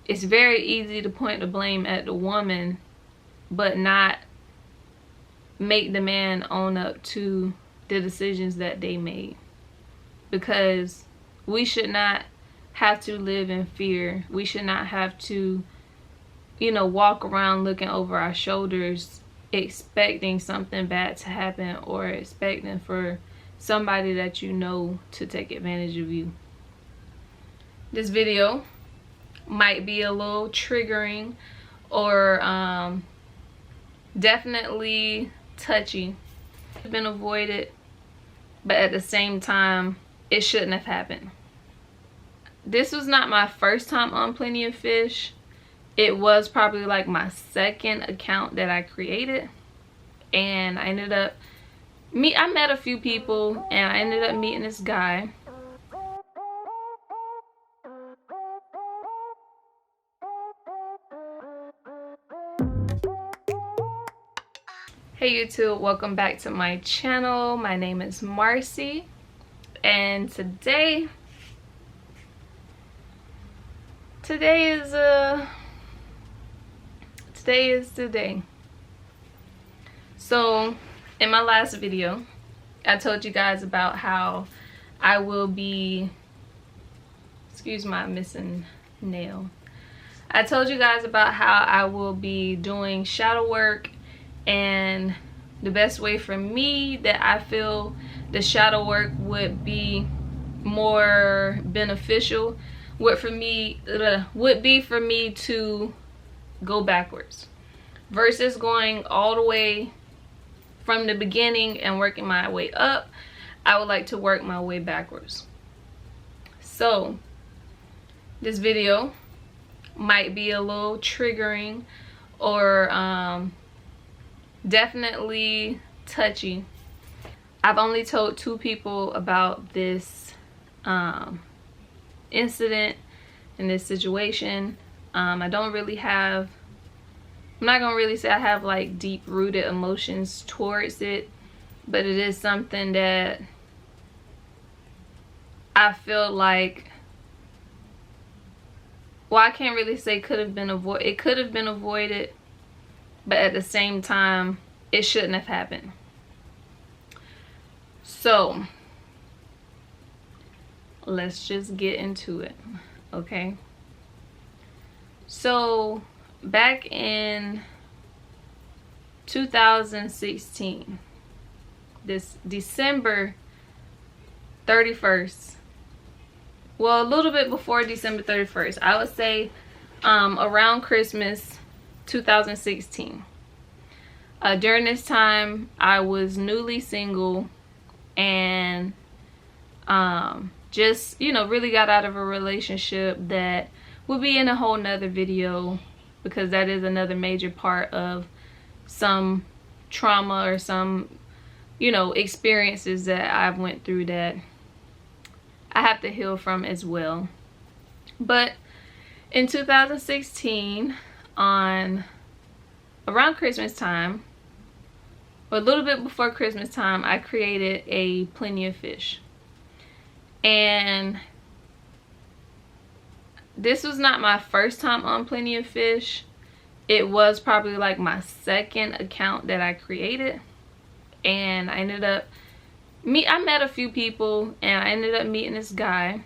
it's very easy to point the blame at the woman but not make the man own up to the decisions that they made, because we should not have to live in fear. We should not have to, you know, walk around looking over our shoulders expecting something bad to happen, or expecting for somebody that you know to take advantage of you. This video might be a little triggering or definitely touchy. It's been avoided, but at the same time it shouldn't have happened. This was not my first time on Plenty of Fish. It was probably like my second account that I created, and I ended up I met a few people and I ended up meeting this guy. Hey YouTube, welcome back to my channel. My name is Marcy, and today is the day. So in my last video I told you guys about how I will be, excuse my missing nail, I told you guys about how I will be doing shadow work, and the best way for me that I feel the shadow work would be more beneficial would be for me to go backwards versus going all the way from the beginning and working my way up. I would like to work my way backwards. So this video might be a little triggering or definitely touchy. I've only told 2 people about this incident and this situation. I'm not gonna really say I have like deep rooted emotions towards it, but it is something that I feel like, well, I can't really say could have been avoided. It could have been avoided, but at the same time it shouldn't have happened. So let's just get into it, okay? So back in 2016, this December 31st, well, a little bit before December 31st, I would say around Christmas 2016. During this time I was newly single and just, you know, really got out of a relationship that will be in a whole nother video, because that is another major part of some trauma or some, you know, experiences that I've went through that I have to heal from as well. But in 2016, on around Christmas time, or a little bit before Christmas time, I created a Plenty of Fish. And this was not my first time on Plenty of Fish. It was probably like my second account that I created, and I met a few people and I ended up meeting this guy,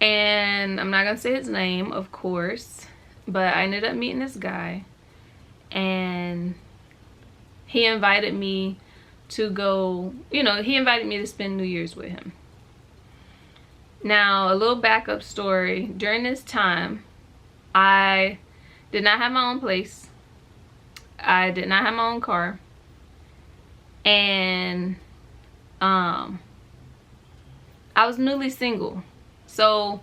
and I'm not gonna say his name, of course, but I ended up meeting this guy, and he invited me to go, you know, he invited me to spend New Year's with him. Now, a little backup story. During this time, I did not have my own place. I did not have my own car. And I was newly single. So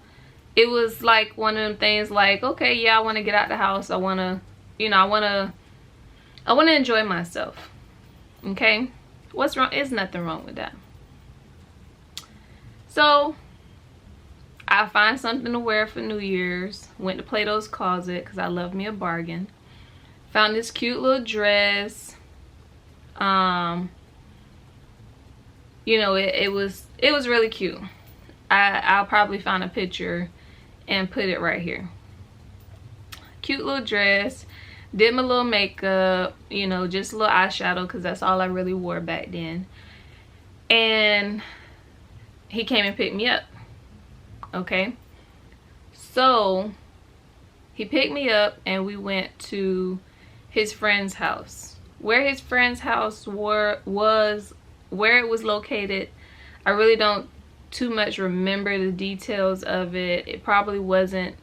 it was like one of them things like, okay, yeah, I want to get out the house. I want to, you know, I want to enjoy myself. Okay? What's wrong? There's nothing wrong with that. So I find something to wear for New Year's. Went to Plato's Closet because I love me a bargain. Found this cute little dress. You know, it was really cute. I'll probably find a picture and put it right here. Cute little dress. Did my little makeup, you know, just a little eyeshadow because that's all I really wore back then. And he came and picked me up. Okay, so he picked me up and we went to his friend's house. Where his friend's house where it was located, I really don't too much remember the details of it. It probably wasn't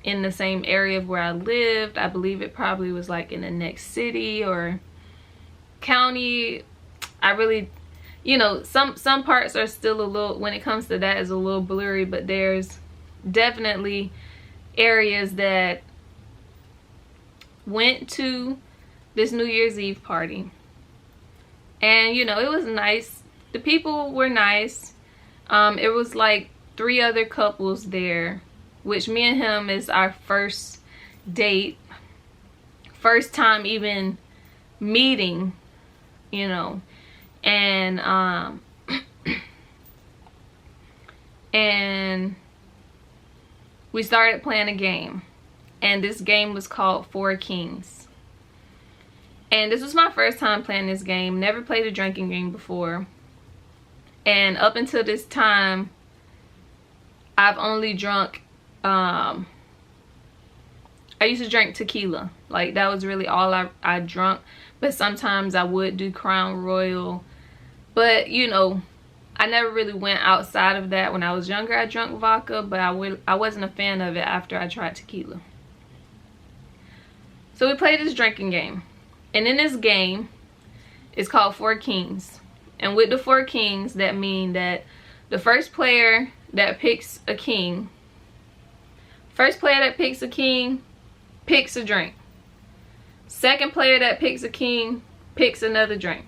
in the same area of where I lived. I believe it probably was like in the next city or county. I really, you know, some parts are still a little, when it comes to that, is a little blurry, but there's definitely areas that went to this New Year's Eve party. And you know, it was nice. The people were nice. It was like 3 other couples there, which me and him is our first date, first time even meeting, you know. And and we started playing a game, and this game was called Four Kings. And this was my first time playing this game. Never played a drinking game before, and up until this time I've only drunk I used to drink tequila. Like, that was really all I drunk. But sometimes I would do Crown Royal. But, you know, I never really went outside of that. When I was younger, I drank vodka, but I wasn't a fan of it after I tried tequila. So we played this drinking game. And in this game, it's called Four Kings. And with the Four Kings, that mean that the first player that picks a king, first player that picks a king picks a drink. Second player that picks a king picks another drink.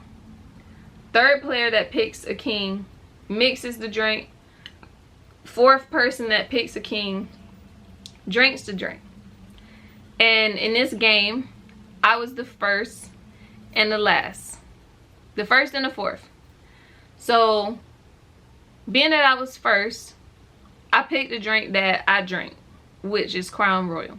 Third player that picks a king mixes the drink. Fourth person that picks a king drinks the drink. And in this game, I was the first and the last. The first and the fourth. So, being that I was first, I picked the drink that I drank, which is Crown Royal.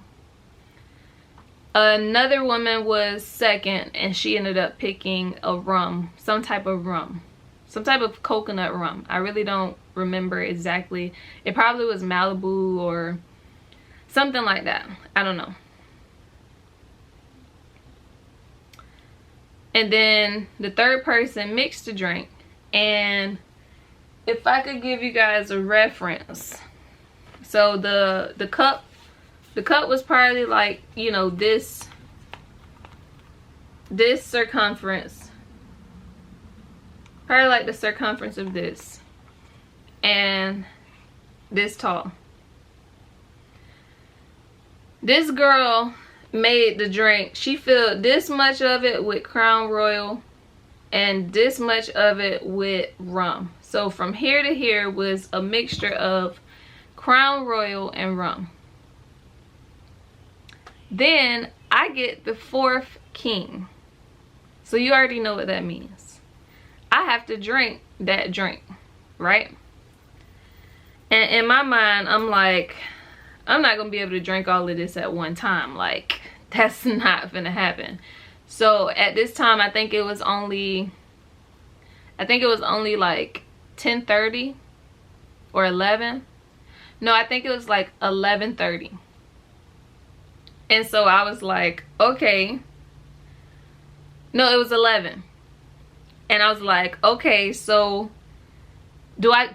Another woman was second, and she ended up picking a rum, some type of rum, some type of coconut rum. I really don't remember exactly. It probably was Malibu or something like that. I don't know. And then the third person mixed the drink. And if I could give you guys a reference, so the cup was probably like, you know, this circumference, probably like the circumference of this, and this tall. This girl made the drink. She filled this much of it with Crown Royal and this much of it with rum. So from here to here was a mixture of Crown Royal and rum. Then I get the fourth king. So you already know what that means. I have to drink that drink, right? And in my mind, I'm like, I'm not gonna be able to drink all of this at one time. Like, that's not gonna happen. So at this time, I think it was only like 10:30 or 11. No, I think it was like 11:30. And so I was like, okay. No, it was 11. And I was like, okay, so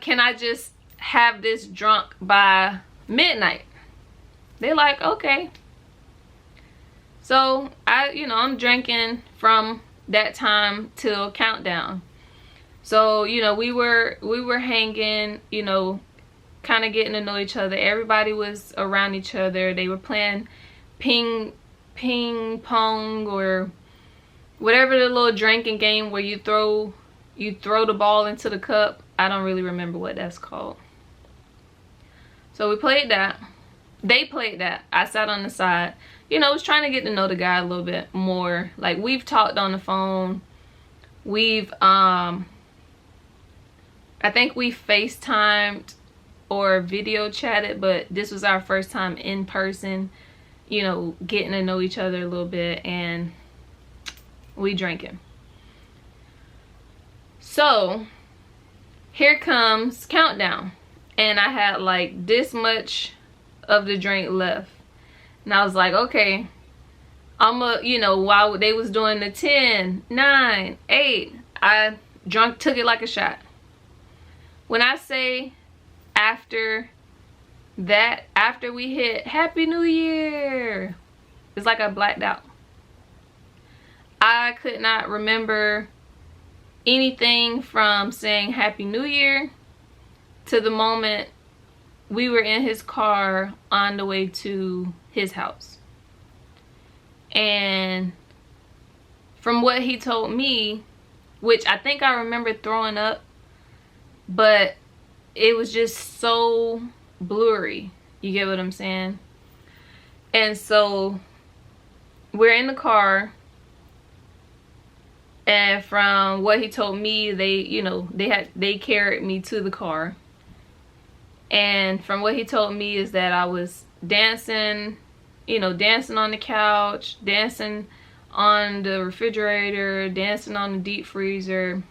can I just have this drunk by midnight? They're like, okay. So I'm drinking from that time till countdown. So, we were hanging, kind of getting to know each other. Everybody was around each other. They were playing ping pong or whatever the little drinking game where you throw the ball into the cup. I don't really remember what that's called. So we played that. They played that. I sat on the side. Was trying to get to know the guy a little bit more. Like, we've talked on the phone. We've I think we FaceTimed or video chatted, but this was our first time in person, you know, getting to know each other a little bit, and we drinking. So here comes countdown, and I had like this much of the drink left, and I was like, okay, you know, while they was doing the 10, 9, 8, I took it like a shot. When I say after that, after we hit Happy New Year, it's like I blacked out. I could not remember anything from saying Happy New Year to the moment we were in his car on the way to his house. And from what he told me, which I think I remember throwing up, but it was just so blurry. You get what I'm saying? And so we're in the car, and from what he told me, they carried me to the car. And from what he told me is that I was dancing, you know, dancing on the couch, dancing on the refrigerator, dancing on the deep freezer,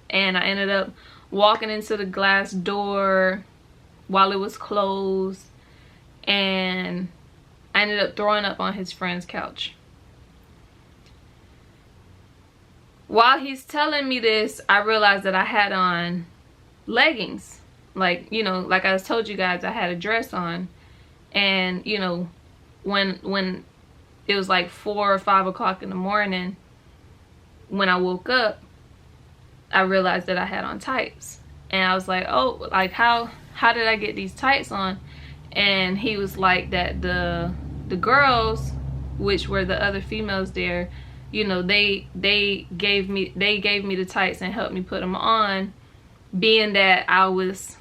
and I ended up walking into the glass door while it was closed, and I ended up throwing up on his friend's couch. While he's telling me this, I realized that I had on leggings. Like, you know, like I told you guys, I had a dress on. And, you know, when it was like 4 or 5 o'clock in the morning, when I woke up, I realized that I had on tights. And I was like, oh, like how did I get these tights on? And he was like that the girls, which were the other females there, you know, they gave me the tights and helped me put them on, being that I was,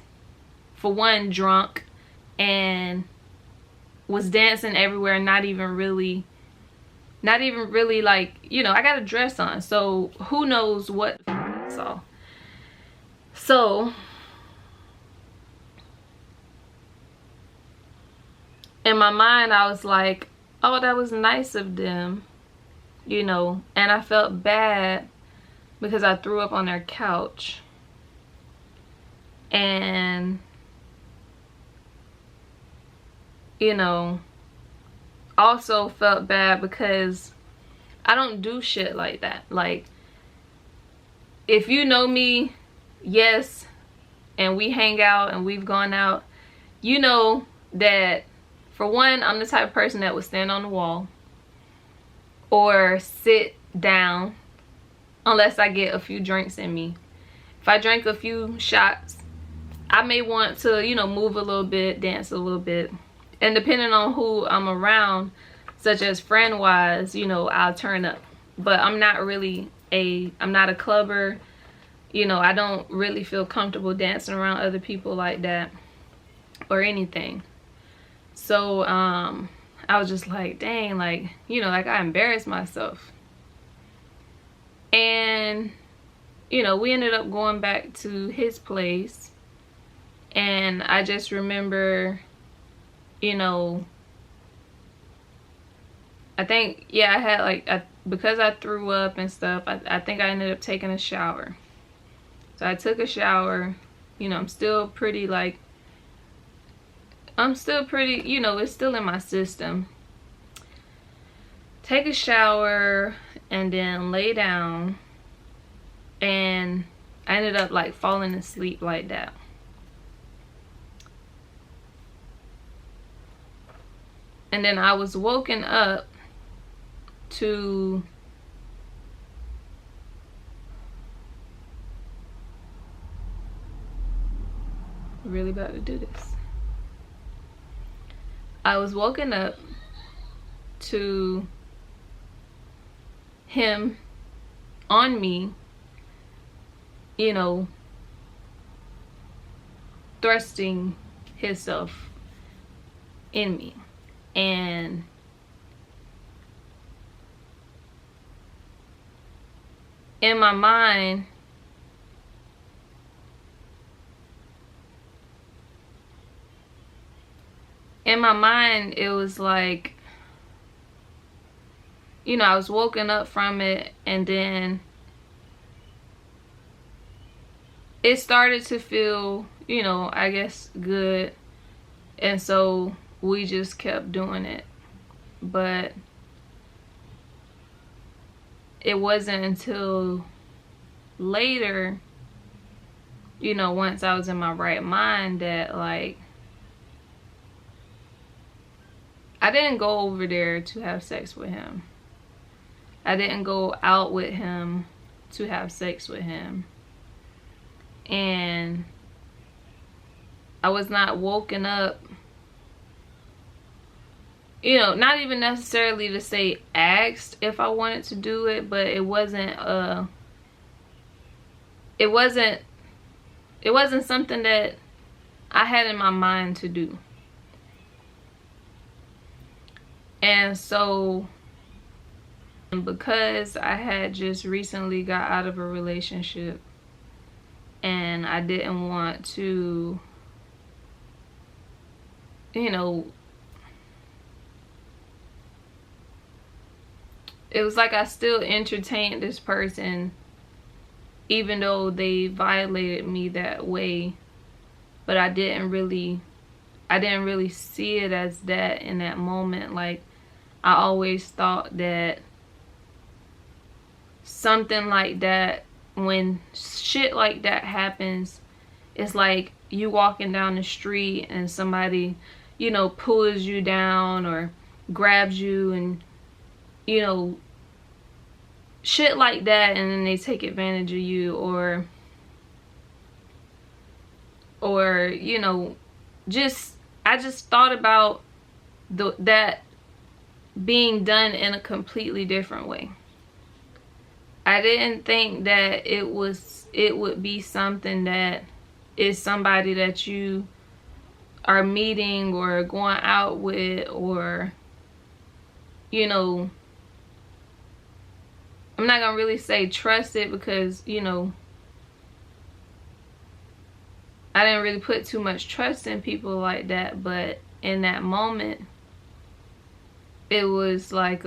for one, drunk and was dancing everywhere, not even really like, you know, I got a dress on, so who knows what I saw. So in my mind I was like, oh, that was nice of them, you know, and I felt bad because I threw up on their couch. And, you know, also felt bad because I don't do shit like that. Like, if you know me, yes, and we hang out and we've gone out, you know that, for one, I'm the type of person that would stand on the wall or sit down unless I get a few drinks in me. If I drink a few shots, I may want to, you know, move a little bit, dance a little bit. And depending on who I'm around, such as friend-wise, you know, I'll turn up. But I'm not a clubber. You know, I don't really feel comfortable dancing around other people like that or anything. So, I was just like, dang, like, you know, like I embarrassed myself. And, you know, we ended up going back to his place. And I just remember, you know, I think, yeah, I had like, because I threw up and stuff, I think I ended up taking a shower. So I took a shower. You know, I'm still pretty, you know, it's still in my system. Take a shower and then lay down. And I ended up like falling asleep like that. And then I was woken up to really about to do this. I was woken up to him on me, you know, thrusting himself in me. And in my mind, in my mind, it was like, you know, I was woken up from it, and then it started to feel, you know, I guess good. And so we just kept doing it. But it wasn't until later, you know, once I was in my right mind, that like I didn't go over there to have sex with him. I didn't go out with him to have sex with him. And I was not woken up, you know, not even necessarily to say asked if I wanted to do it, but it wasn't something that I had in my mind to do. And so, because I had just recently got out of a relationship, and I didn't want to, you know, it was like I still entertained this person even though they violated me that way, but I didn't really see it as that in that moment. Like, I always thought that something like that, when shit like that happens, it's like you walking down the street and somebody, you know, pulls you down or grabs you, and, you know, shit like that, and then they take advantage of you, or you know, I just thought about that being done in a completely different way. I didn't think that it would be something that is somebody that you are meeting or going out with, or, you know, I'm not gonna really say trust it, because, you know, I didn't really put too much trust in people like that. But in that moment, it was like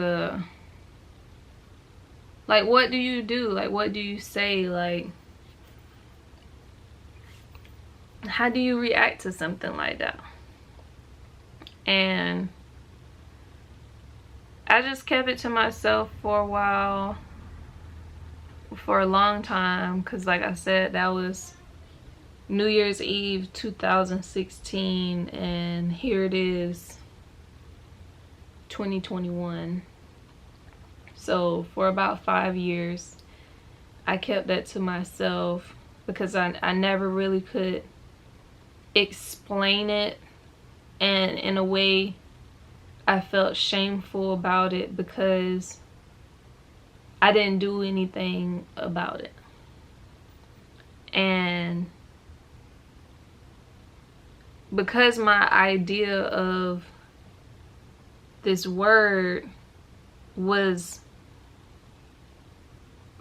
what do you do? Like, what do you say? Like, how do you react to something like that? And I just kept it to myself for a while, for a long time, because like I said, that was New Year's Eve 2016, and here it is 2021. So for about 5 years I kept that to myself, because I never really could explain it, and in a way I felt shameful about it because I didn't do anything about it. And because my idea of this word was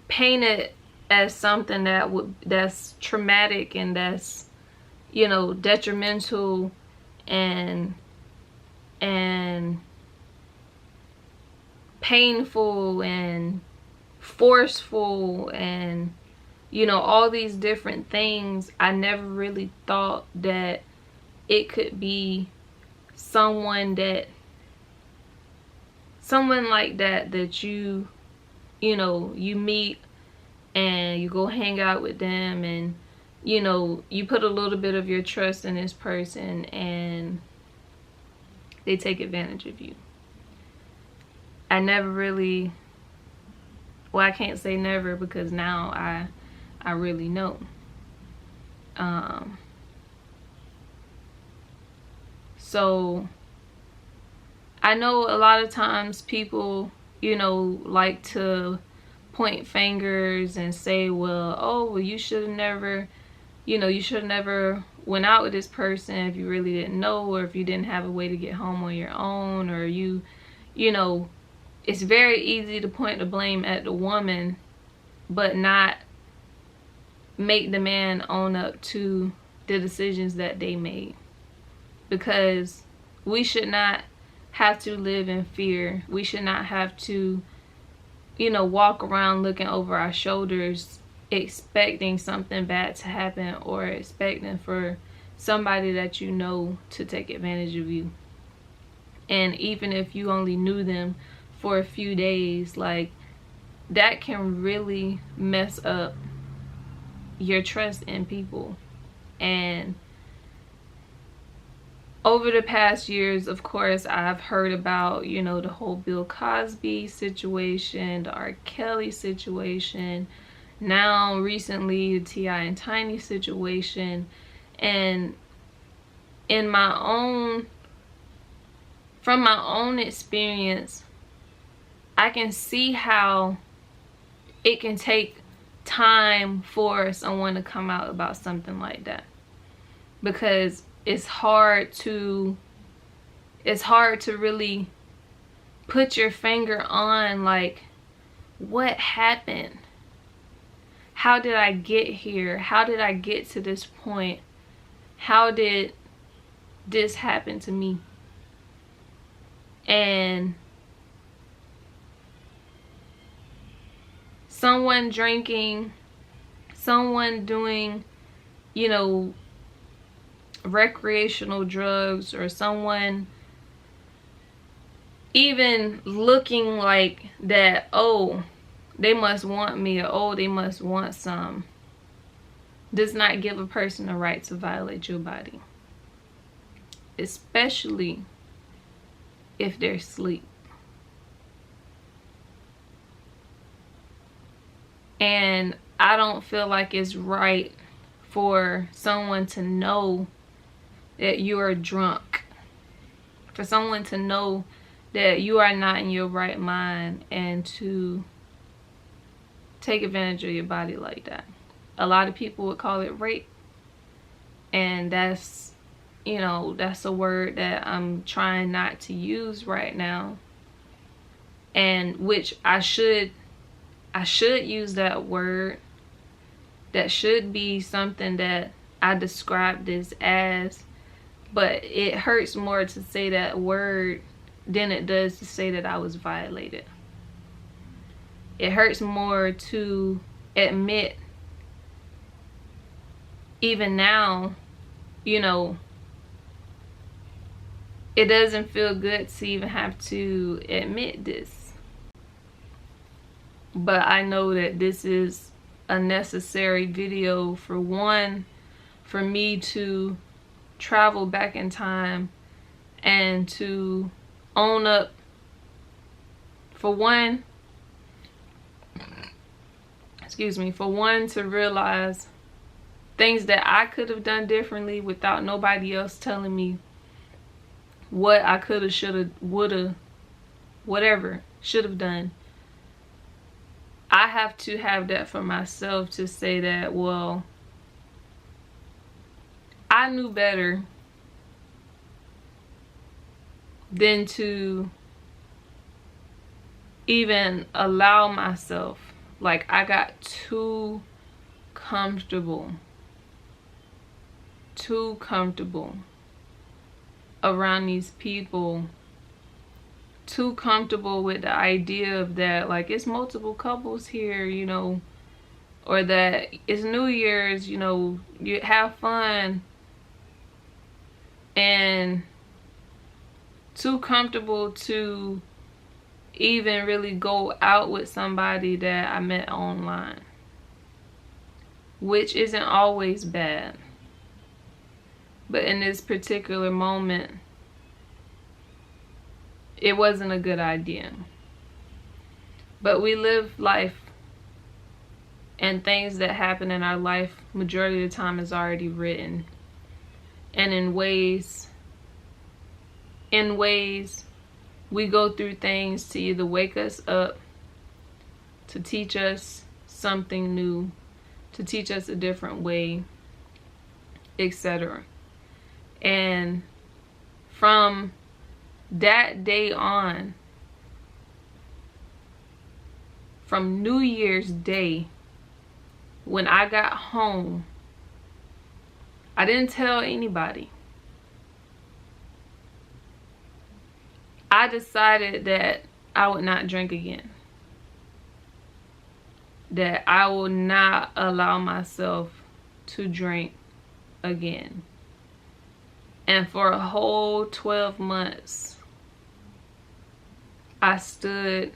painted as something that's traumatic, and that's, you know, detrimental and painful and forceful, and, you know, all these different things, I never really thought that it could be someone like that you know, you meet and you go hang out with them, and, you know, you put a little bit of your trust in this person and they take advantage of you. I never really, well, I can't say never, because now I really know. So I know a lot of times people, you know, like to point fingers and say, well, oh, well, you should have never, you know, you should have never went out with this person if you really didn't know, or if you didn't have a way to get home on your own, or you know, it's very easy to point the blame at the woman, but not make the man own up to the decisions that they made. Because we should not have to live in fear. We should not have to, you know, walk around looking over our shoulders expecting something bad to happen, or expecting for somebody that you know to take advantage of you. And even if you only knew them for a few days, like, that can really mess up your trust in people. And over the past years, of course, I've heard about, you know, the whole Bill Cosby situation, the R. Kelly situation, now recently the T.I. and Tiny situation. And from my own experience, I can see how it can take time for someone to come out about something like that, because it's hard to really put your finger on, like, what happened? How did I get here? How did I get to this point? How did this happen to me? And someone drinking, someone doing, you know, recreational drugs, or someone even looking like that, oh, they must want me, or oh, they must want some, does not give a person the right to violate your body, especially if they're asleep. And I don't feel like it's right for someone to know that you are drunk, for someone to know that you are not in your right mind, and to take advantage of your body like that. A lot of people would call it rape, and that's, you know, that's a word that I'm trying not to use right now, and which I should use that word. That should be something that I describe this as, but it hurts more to say that word than it does to say that I was violated. It hurts more to admit, even now, you know, it doesn't feel good to even have to admit this. But I know that this is a necessary video, for one, for me to travel back in time and to own up, for one, to realize things that I could have done differently without nobody else telling me what I could have, should have, would have, whatever, should have done. I have to have that for myself, to say that, well, I knew better than to even allow myself, like, I got too comfortable around these people, too comfortable with the idea of that, like, it's multiple couples here, you know, or that it's New Year's, you know, you have fun, and too comfortable to even really go out with somebody that I met online, which isn't always bad. But in this particular moment, it wasn't a good idea. But we live life, and things that happen in our life, majority of the time, is already written. And in ways, we go through things to either wake us up, to teach us something new, to teach us a different way, etc. And from that day on, from New Year's Day, when I got home, I didn't tell anybody. I decided that I would not drink again. That I will not allow myself to drink again. And for a whole 12 months, I stood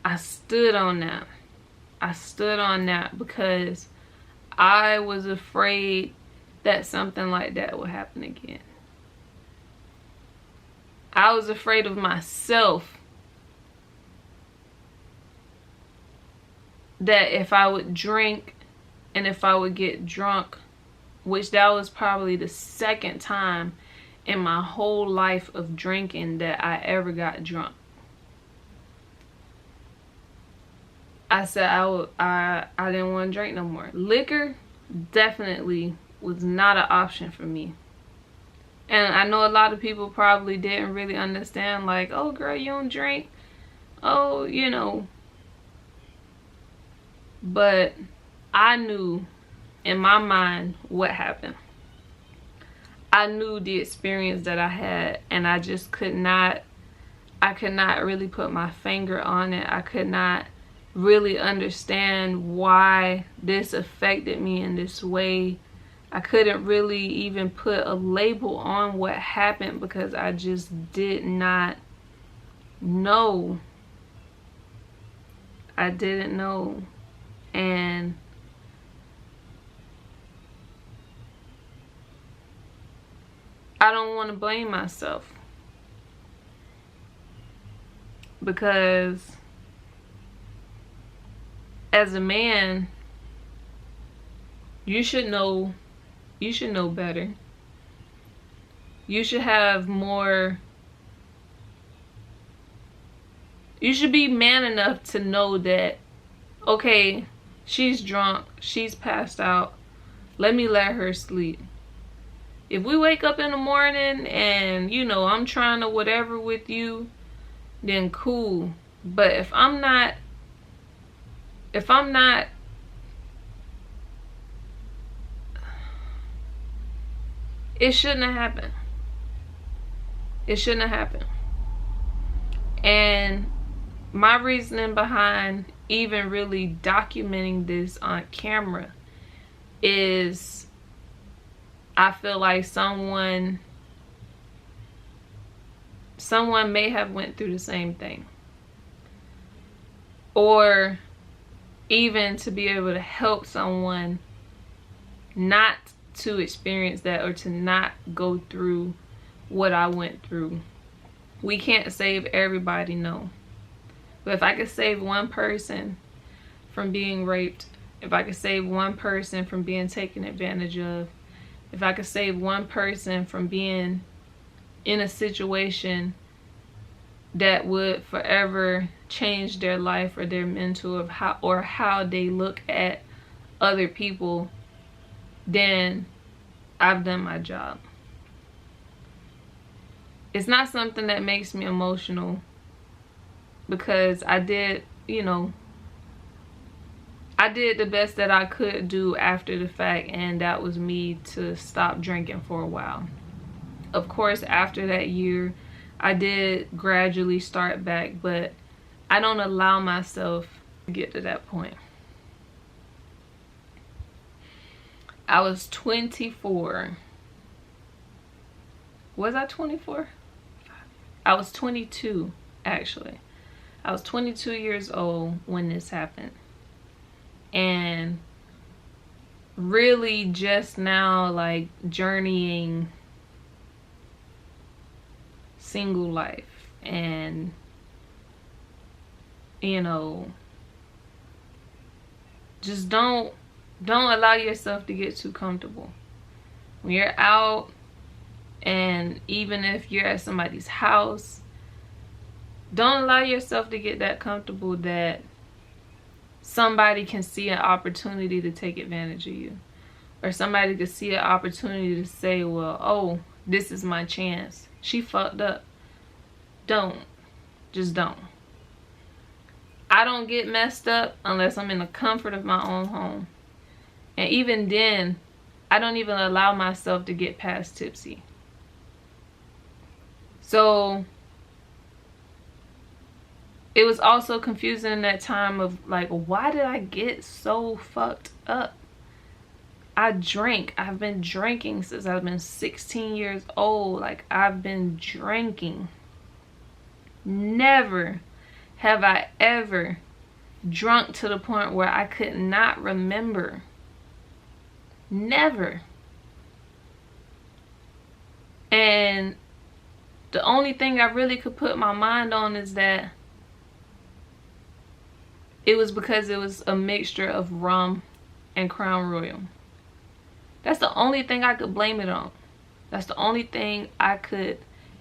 on that. I stood on that because I was afraid that something like that would happen again. I was afraid of myself. That if I would drink and if I would get drunk, which that was probably the second time in my whole life of drinking that I ever got drunk. I said I didn't want to drink no more. Liquor definitely was not an option for me. And I know a lot of people probably didn't really understand, like, oh girl, you don't drink. Oh, you know. But I knew in my mind what happened. I knew the experience that I had, and I just could not really put my finger on it. I could not really understand why this affected me in this way. I couldn't really even put a label on what happened because I just did not know. I didn't know. And I don't want to blame myself, because as a man, you should know better. You should have more. You should be man enough to know that, okay, she's drunk, she's passed out, let me let her sleep. If we wake up in the morning and, you know, I'm trying to whatever with you, then cool. But if I'm not, it shouldn't have happened. It shouldn't have happened. And my reasoning behind even really documenting this on camera is I feel like someone may have went through the same thing, or even to be able to help someone not to experience that or to not go through what I went through. We can't save everybody, no. But if I could save one person from being raped, if I could save one person from being taken advantage of, if I could save one person from being in a situation that would forever change their life or their mental of how they look at other people, then I've done my job. It's not something that makes me emotional, because I did, you know, I did the best that I could do after the fact, and that was me to stop drinking for a while. Of course, after that year, I did gradually start back, but I don't allow myself to get to that point. I was 24. Was I 24? I was 22, actually. I was 22 years old when this happened. And really just now, like, journeying single life, and, you know, just don't allow yourself to get too comfortable when you're out. And even if you're at somebody's house, don't allow yourself to get that comfortable that somebody can see an opportunity to take advantage of you, or somebody could see an opportunity to say, well, oh, this is my chance. She fucked up. Just don't. I don't get messed up unless I'm in the comfort of my own home. And even then, I don't even allow myself to get past tipsy. So it was also confusing in that time of like, why did I get so fucked up? I drank. I've been drinking since I've been 16 years old. Like, I've been drinking. Never have I ever drunk to the point where I could not remember. Never. And the only thing I really could put my mind on is that it was because it was a mixture of rum and Crown Royal. That's the only thing I could blame it on. That's the only thing I could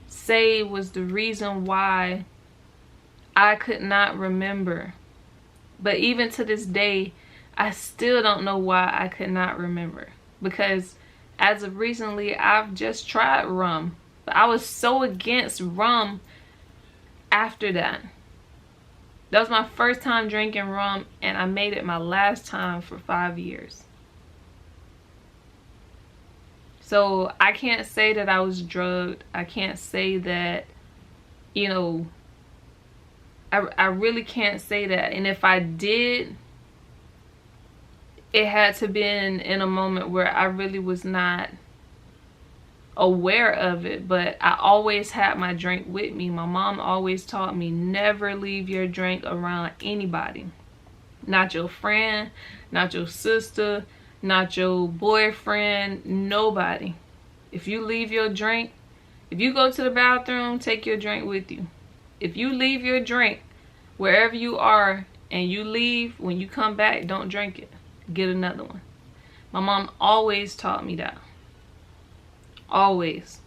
say was the reason why I could not remember. But even to this day, I still don't know why I could not remember. Because as of recently, I've just tried rum. But I was so against rum after that. That was my first time drinking rum, and I made it my last time for 5 years. So I can't say that I was drugged. I can't say that, you know, I really can't say that. And if I did, it had to been in a moment where I really was not aware of it. But I always had my drink with me. My mom always taught me, never leave your drink around anybody. Not your friend, not your sister, not your boyfriend, nobody. If you leave your drink, if you go to the bathroom, take your drink with you. If you leave your drink wherever you are and you leave, when you come back, don't drink it. Get another one. My mom always taught me that. Always.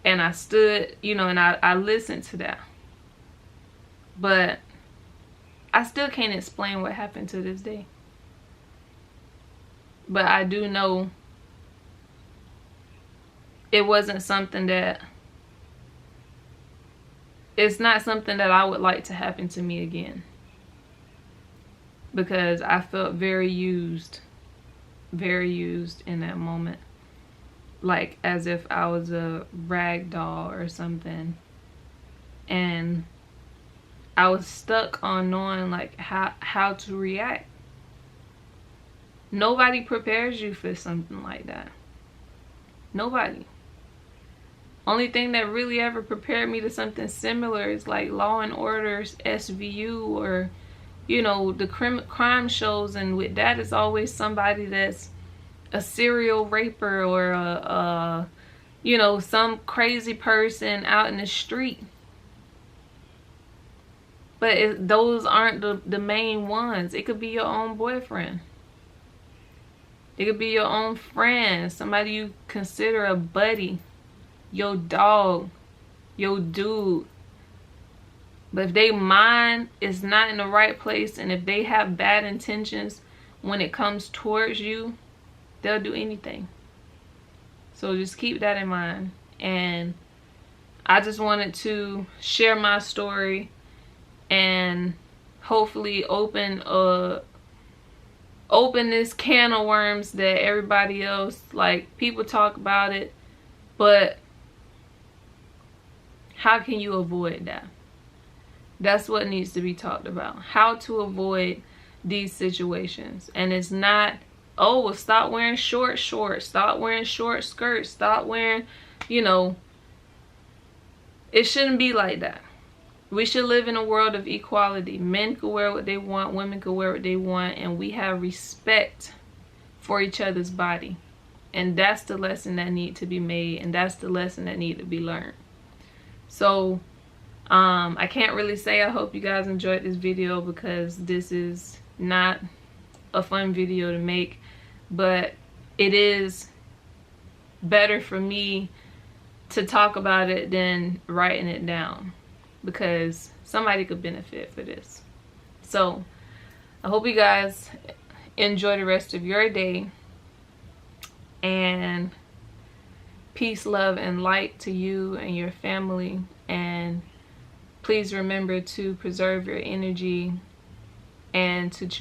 And I stood, you know, and I listened to that. But I still can't explain what happened to this day. But I do know it wasn't something that, it's not something that I would like to happen to me again. Because I felt very used in that moment. Like as if I was a rag doll or something. And I was stuck on knowing like how to react. Nobody prepares you for something like that. Nobody. Only thing that really ever prepared me to something similar is like Law and Order's SVU, or, you know, the crime shows, and with that is always somebody that's a serial raper or a you know, some crazy person out in the street. But those aren't the main ones. It could be your own boyfriend. It could be your own friend, somebody you consider a buddy, your dog, your dude. But if their mind is not in the right place, and if they have bad intentions when it comes towards you, they'll do anything. So just keep that in mind. And I just wanted to share my story and hopefully open this can of worms that everybody else, like, people talk about it, but how can you avoid that? That's what needs to be talked about. How to avoid these situations. And it's not, oh, well, stop wearing short shorts, stop wearing short skirts, stop wearing, you know, it shouldn't be like that. We should live in a world of equality. Men can wear what they want, women can wear what they want, and we have respect for each other's body. And that's the lesson that needs to be made, and that's the lesson that needs to be learned. So I can't really say I hope you guys enjoyed this video, because this is not a fun video to make, but it is better for me to talk about it than writing it down, because somebody could benefit for this. So I hope you guys enjoy the rest of your day, and peace, love, and light to you and your family. And please remember to preserve your energy and to choose